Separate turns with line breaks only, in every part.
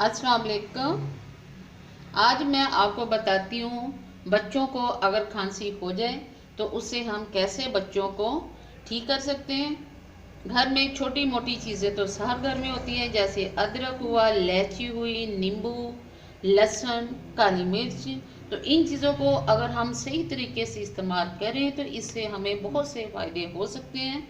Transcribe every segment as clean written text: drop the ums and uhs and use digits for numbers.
अस्सलाम वालेकुम। आज मैं आपको बताती हूँ बच्चों को अगर खांसी हो जाए तो उससे हम कैसे बच्चों को ठीक कर सकते हैं। घर में छोटी मोटी चीज़ें तो हर घर में होती हैं, जैसे अदरक हुआ, इलायची हुई, नींबू, लहसुन, काली मिर्च। तो इन चीज़ों को अगर हम सही तरीके से इस्तेमाल करें तो इससे हमें बहुत से फ़ायदे हो सकते हैं।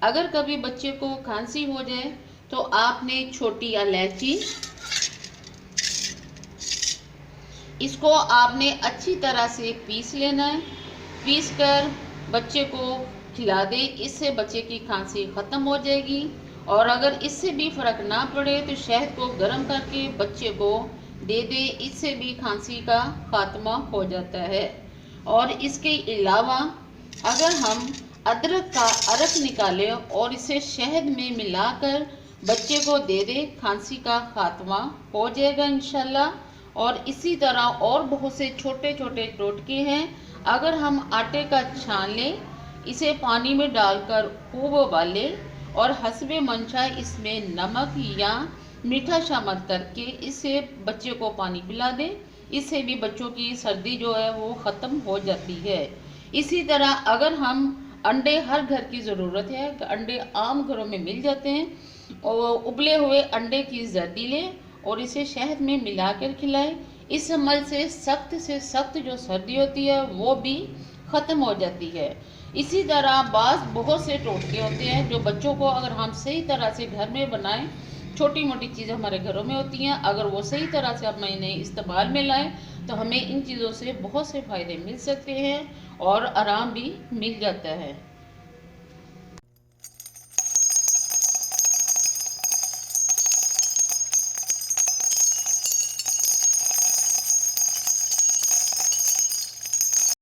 अगर कभी बच्चे को खांसी हो जाए तो आपने छोटी इलायची, इसको आपने अच्छी तरह से पीस लेना है। पीस कर बच्चे को खिला दे, इससे बच्चे की खांसी ख़त्म हो जाएगी। और अगर इससे भी फ़र्क ना पड़े तो शहद को गर्म करके बच्चे को दे दे, इससे भी खांसी का खात्मा हो जाता है। और इसके अलावा अगर हम अदरक का अरक निकालें और इसे शहद में मिलाकर बच्चे को दे दे, खांसी का खात्मा हो जाएगा इंशाल्लाह। और इसी तरह और बहुत से छोटे छोटे टोटके हैं। अगर हम आटे का छान लें, इसे पानी में डालकर खूब उबालें और हस्बे मंशा इसमें नमक या मीठा शामिल करके इसे बच्चे को पानी पिला दें। इससे भी बच्चों की सर्दी जो है वो ख़त्म हो जाती है। इसी तरह अगर हम अंडे, हर घर की ज़रूरत है, अंडे आम घरों में मिल जाते हैं, और उबले हुए अंडे की जर्दी लें और इसे शहद में मिलाकर खिलाएं। इस अमल से सख्त जो सर्दी होती है वो भी ख़त्म हो जाती है। इसी तरह बहुत से टोटके होते हैं जो बच्चों को अगर हम सही तरह से घर में बनाएं, छोटी मोटी चीज़ें हमारे घरों में होती हैं, अगर वो सही तरह से हम इन्हें इस्तेमाल में लाएं तो हमें इन चीज़ों से बहुत से फ़ायदे मिल सकते हैं और आराम भी मिल जाता है।